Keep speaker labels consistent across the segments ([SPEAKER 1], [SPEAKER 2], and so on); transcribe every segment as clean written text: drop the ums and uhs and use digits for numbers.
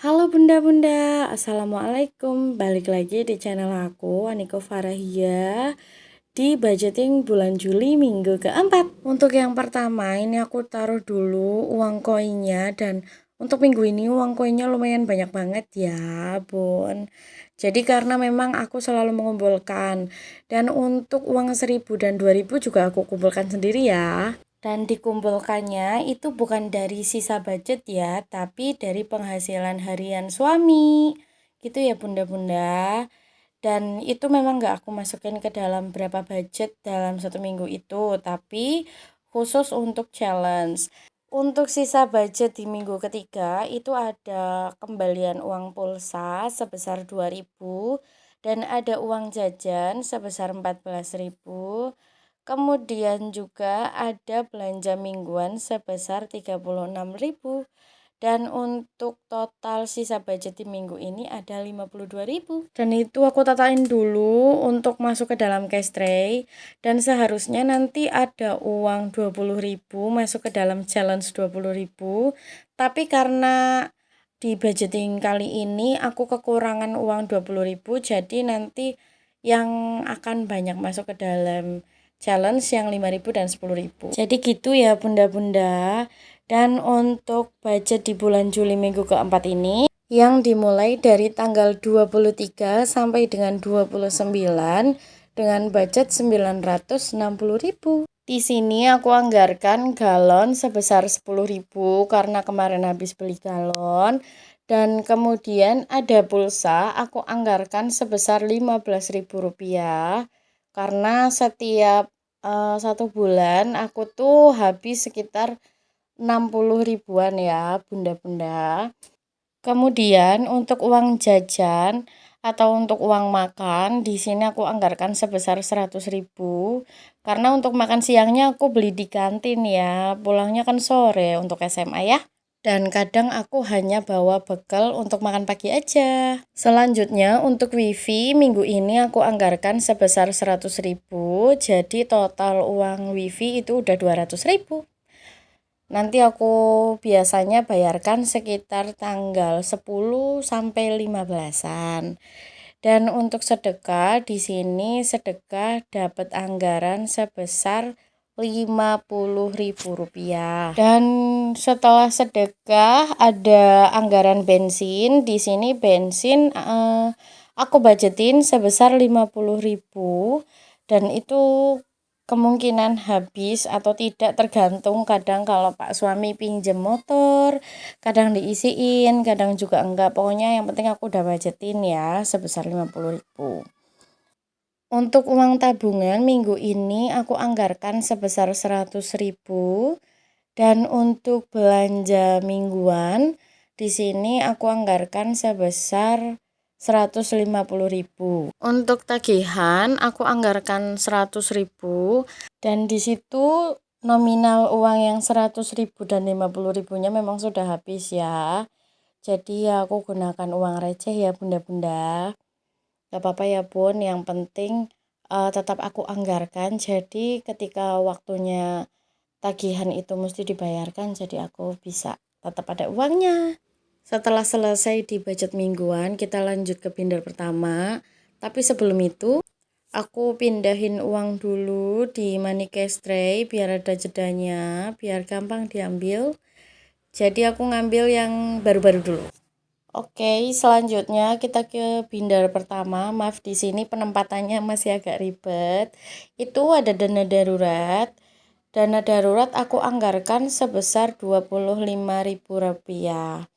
[SPEAKER 1] Halo bunda-bunda, assalamualaikum. Balik lagi di channel aku, Aniko Farahia, di budgeting bulan Juli minggu keempat. Untuk yang pertama, ini aku taruh dulu uang koinnya, dan untuk minggu ini uang koinnya lumayan banyak banget ya bun. Jadi karena memang aku selalu mengumpulkan, dan untuk uang 1.000 dan 2.000 juga aku kumpulkan sendiri ya. Dan dikumpulkannya itu bukan dari sisa budget ya, tapi dari penghasilan harian suami. Gitu ya bunda-bunda. Dan itu memang nggak aku masukin ke dalam berapa budget dalam 1 minggu itu, tapi khusus untuk challenge. Untuk sisa budget di minggu ketiga itu ada kembalian uang pulsa sebesar 2.000 dan ada uang jajan sebesar 14.000. Kemudian juga ada belanja mingguan sebesar 36.000. Dan untuk total sisa budget di minggu ini ada 52.000. Dan itu aku tatain dulu untuk masuk ke dalam cash tray. Dan seharusnya nanti ada uang 20.000 masuk ke dalam challenge 20.000. Tapi karena di budgeting kali ini aku kekurangan uang 20.000, jadi nanti yang akan banyak masuk ke dalam challenge yang 5.000 dan 10.000. Jadi gitu ya bunda-bunda. Dan untuk budget di bulan Juli minggu keempat ini yang dimulai dari tanggal 23 sampai dengan 29 dengan budget 960.000. Di sini aku anggarkan galon sebesar 10.000 karena kemarin habis beli galon. Dan kemudian ada pulsa aku anggarkan sebesar Rp15.000 karena setiap 1 bulan aku tuh habis sekitar 60 ribuan ya bunda-bunda. Kemudian untuk uang jajan atau untuk uang makan di sini aku anggarkan sebesar 100.000 karena untuk makan siangnya aku beli di kantin ya, pulangnya kan sore untuk SMA ya. Dan kadang aku hanya bawa bekal untuk makan pagi aja. Selanjutnya untuk wifi minggu ini aku anggarkan sebesar 100.000, jadi total uang wifi itu udah 200.000. Nanti aku biasanya bayarkan sekitar tanggal 10 sampai 15-an. Dan untuk sedekah di sini sedekah dapat anggaran sebesar Rp50.000. Dan setelah sedekah ada anggaran bensin. Di sini bensin aku budgetin sebesar 50.000 dan itu kemungkinan habis atau tidak tergantung, kadang kalau Pak suami pinjem motor kadang diisiin, kadang juga enggak, pokoknya yang penting aku udah budgetin ya sebesar 50.000. Untuk uang tabungan minggu ini aku anggarkan sebesar 100.000 dan untuk belanja mingguan di sini aku anggarkan sebesar 150.000. Untuk tagihan aku anggarkan 100.000 dan di situ nominal uang yang 100.000 dan 50.000-nya memang sudah habis ya. Jadi ya aku gunakan uang receh ya bunda-bunda. Gak apa-apa ya bun, yang penting tetap aku anggarkan. Jadi ketika waktunya tagihan itu mesti dibayarkan, jadi aku bisa tetap ada uangnya. Setelah selesai di budget mingguan, kita lanjut ke binder pertama. Tapi sebelum itu, aku pindahin uang dulu di money cash tray biar ada jedanya, biar gampang diambil. Jadi aku ngambil yang baru-baru dulu. Oke, selanjutnya kita ke binder pertama. Maaf di sini penempatannya masih agak ribet. Itu ada dana darurat. Dana darurat aku anggarkan sebesar Rp25.000.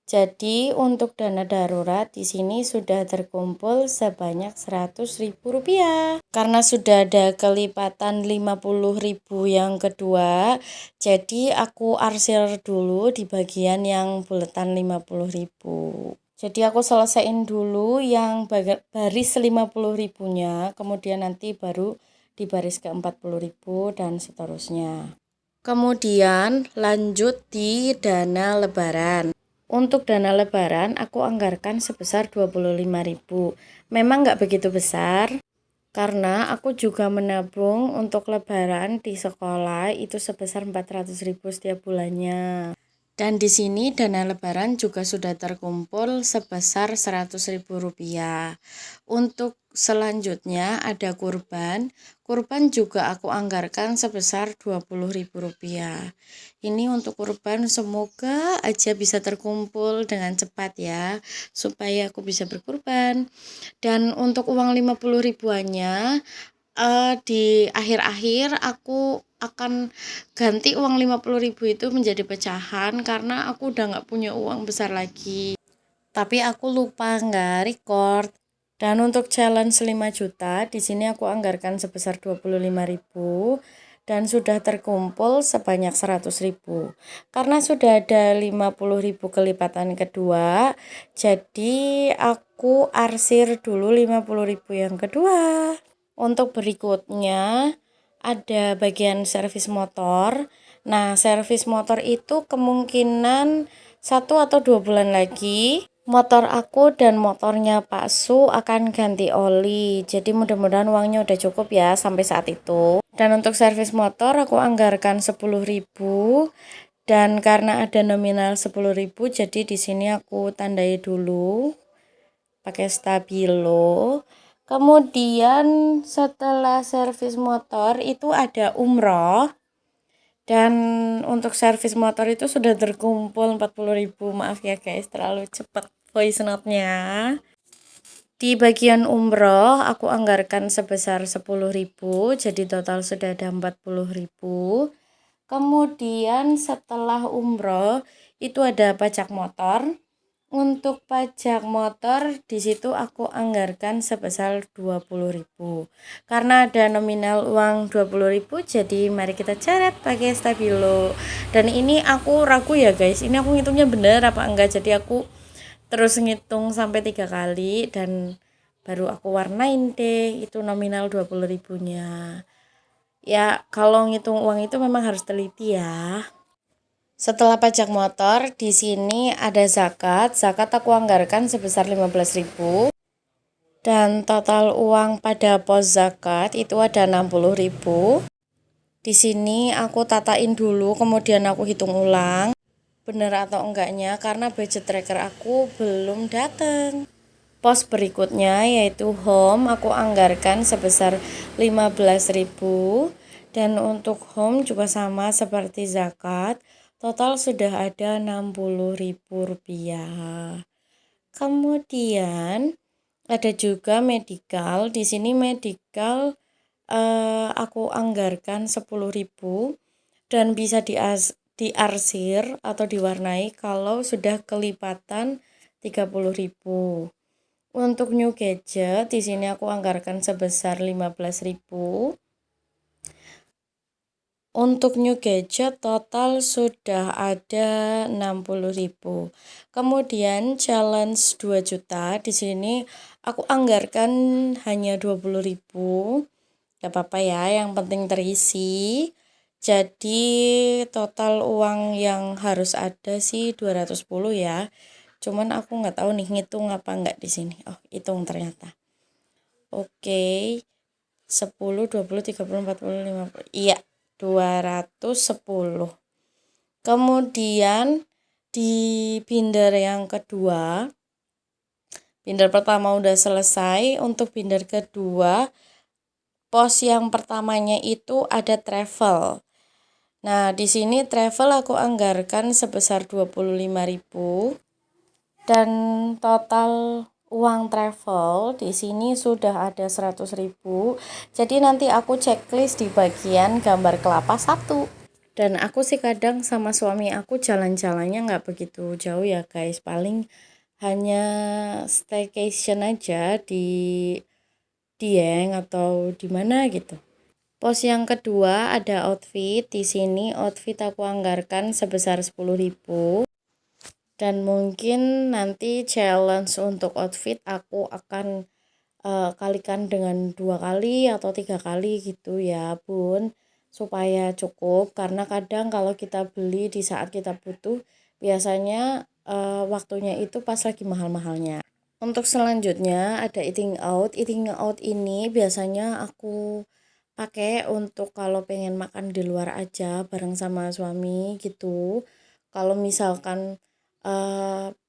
[SPEAKER 1] Jadi untuk dana darurat di sini sudah terkumpul sebanyak Rp100.000. Karena sudah ada kelipatan 50.000 yang kedua, jadi aku arsir dulu di bagian yang buletan 50.000. Jadi aku selesaiin dulu yang baris 50.000-nya, kemudian nanti baru di baris ke 40.000 dan seterusnya. Kemudian lanjut di dana lebaran. Untuk dana lebaran aku anggarkan sebesar 25.000. Memang nggak begitu besar Karena aku juga menabung untuk lebaran di sekolah itu sebesar 400.000 setiap bulannya. Dan di sini dana lebaran juga sudah terkumpul sebesar 100.000 rupiah. Untuk selanjutnya ada kurban. Kurban juga aku anggarkan sebesar 20.000 rupiah. Ini untuk kurban, semoga aja bisa terkumpul dengan cepat ya, supaya aku bisa berkurban. Dan untuk uang 50 ribuannya, di akhir-akhir aku akan ganti uang 50.000 itu menjadi pecahan karena aku udah nggak punya uang besar lagi. Tapi aku lupa nggak record. Dan untuk challenge 5 juta, di sini aku anggarkan sebesar 25.000 dan sudah terkumpul sebanyak 100.000. Karena sudah ada 50.000 kelipatan kedua, jadi aku arsir dulu 50.000 yang kedua. Untuk berikutnya ada bagian servis motor. Nah, servis motor itu kemungkinan 1 atau 2 bulan lagi motor aku dan motornya Pak Su akan ganti oli. Jadi mudah-mudahan uangnya udah cukup ya sampai saat itu. Dan untuk servis motor aku anggarkan 10.000 dan karena ada nominal 10.000 jadi di sini aku tandai dulu pakai stabilo. Kemudian setelah servis motor itu ada umroh. Dan untuk servis motor itu sudah terkumpul 40.000. Maaf ya guys, terlalu cepat voice note-nya. Di bagian umroh aku anggarkan sebesar 10.000, jadi total sudah ada 40.000. Kemudian setelah umroh itu ada pajak motor. Untuk pajak motor di situ aku anggarkan sebesar 20.000. Karena ada nominal uang 20.000, jadi mari kita coret pakai stabilo. Dan ini aku ragu ya guys, ini aku ngitungnya bener apa enggak, jadi aku terus ngitung sampai 3 kali dan baru aku warnain deh itu nominal 20.000-nya. Ya kalau ngitung uang itu memang harus teliti ya. Setelah pajak motor, di sini ada zakat. Zakat aku anggarkan sebesar 15.000. Dan total uang pada pos zakat itu ada 60.000. Di sini aku tatain dulu, kemudian aku hitung ulang bener atau enggaknya karena budget tracker aku belum datang. Pos berikutnya yaitu home, aku anggarkan sebesar 15.000. Dan untuk home juga sama seperti zakat. Total sudah ada 60.000 rupiah. Kemudian ada juga medical. Di sini medical aku anggarkan 10.000 dan bisa diarsir atau diwarnai kalau sudah kelipatan 30.000. Untuk new gadget di sini aku anggarkan sebesar 15.000. Untuk new gadget total sudah ada 60.000. Kemudian challenge 2 juta di sini aku anggarkan hanya 20.000. Gak apa-apa ya, yang penting terisi. Jadi total uang yang harus ada sih 210 ya. Cuman aku nggak tahu nih ngitung apa nggak di sini. Oh, hitung ternyata. Oke. 10, 20, 30, 40, 50. Iya, 210. Kemudian di binder yang kedua, binder pertama udah selesai. Untuk binder kedua, pos yang pertamanya itu ada travel. Nah, di sini travel aku anggarkan sebesar 25.000 dan total uang travel di sini sudah ada 100.000. Jadi nanti aku checklist di bagian gambar kelapa 1. Dan aku sih kadang sama suami aku jalan-jalannya nggak begitu jauh ya guys. Paling hanya staycation aja di Dieng atau di mana gitu. Pos yang kedua ada outfit. Di sini outfit aku anggarkan sebesar 10.000. Dan mungkin nanti challenge untuk outfit aku akan kalikan dengan 2 kali atau 3 kali gitu ya bun, supaya cukup. Karena kadang kalau kita beli di saat kita butuh biasanya waktunya itu pas lagi mahal-mahalnya. Untuk selanjutnya ada eating out. Eating out ini biasanya aku pakai untuk kalau pengen makan di luar aja bareng sama suami gitu. Kalau misalkan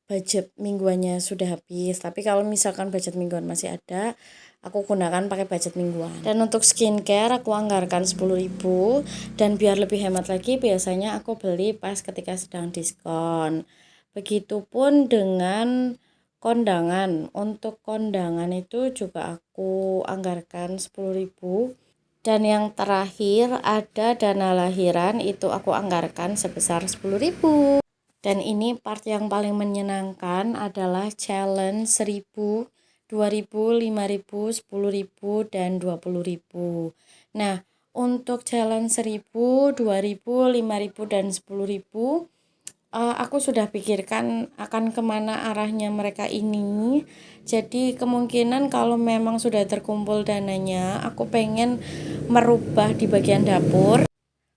[SPEAKER 1] budget mingguannya sudah habis, tapi kalau misalkan budget mingguan masih ada, aku gunakan pakai budget mingguan. Dan untuk skincare aku anggarkan 10.000, dan biar lebih hemat lagi biasanya aku beli pas ketika sedang diskon. Begitupun dengan kondangan. Untuk kondangan itu juga aku anggarkan 10.000. Dan yang terakhir ada dana lahiran, itu aku anggarkan sebesar 10.000. Dan ini part yang paling menyenangkan adalah challenge 1.000, 2.000, 5.000, 10.000, dan 20.000. Nah, untuk challenge 1.000, 2.000, 5.000, dan 10.000, aku sudah pikirkan akan kemana arahnya mereka ini. Jadi kemungkinan kalau memang sudah terkumpul dananya, aku pengen merubah di bagian dapur.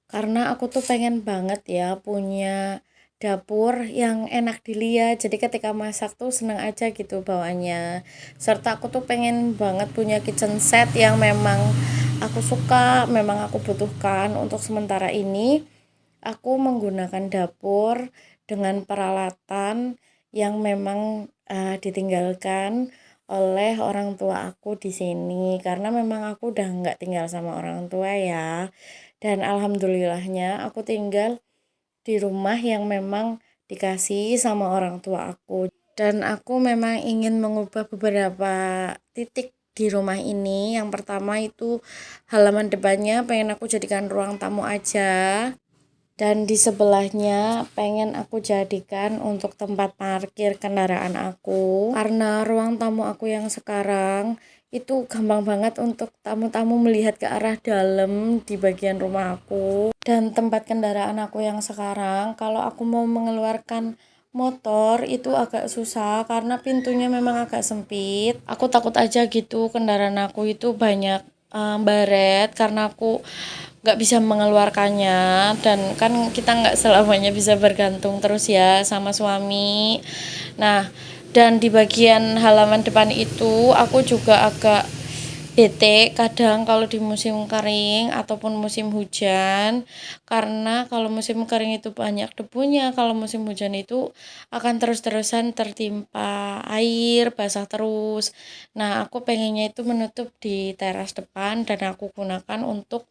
[SPEAKER 1] Karena aku tuh pengen banget ya punya dapur yang enak dilihat. Jadi ketika masak tuh seneng aja gitu bawaannya. Serta aku tuh pengen banget punya kitchen set yang memang aku suka, memang aku butuhkan. Untuk sementara ini aku menggunakan dapur dengan peralatan yang memang ditinggalkan oleh orang tua aku di sini, karena memang aku udah nggak tinggal sama orang tua ya. Dan alhamdulillahnya aku tinggal di rumah yang memang dikasih sama orang tua aku. Dan aku memang ingin mengubah beberapa titik di rumah ini. Yang pertama itu halaman depannya pengen aku jadikan ruang tamu aja. Dan di sebelahnya pengen aku jadikan untuk tempat parkir kendaraan aku. Karena ruang tamu aku yang sekarang itu gampang banget untuk tamu-tamu melihat ke arah dalam di bagian rumah aku. Dan tempat kendaraan aku yang sekarang, kalau aku mau mengeluarkan motor itu agak susah karena pintunya memang agak sempit. Aku takut aja gitu kendaraan aku itu banyak baret karena aku nggak bisa mengeluarkannya. Dan kan kita nggak selamanya bisa bergantung terus ya sama suami. Nah, dan di bagian halaman depan itu aku juga agak bete kadang kalau di musim kering ataupun musim hujan, karena kalau musim kering itu banyak debunya, kalau musim hujan itu akan terus-terusan tertimpa air, basah terus. Nah, aku pengennya itu menutup di teras depan dan aku gunakan untuk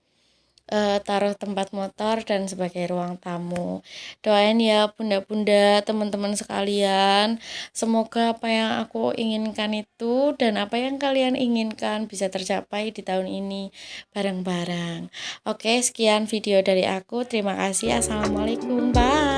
[SPEAKER 1] taruh tempat motor dan sebagai ruang tamu. Doain ya bunda-bunda, teman-teman sekalian, semoga apa yang aku inginkan itu dan apa yang kalian inginkan bisa tercapai di tahun ini bareng-bareng. Oke, sekian video dari aku. Terima kasih. Assalamualaikum. Bye.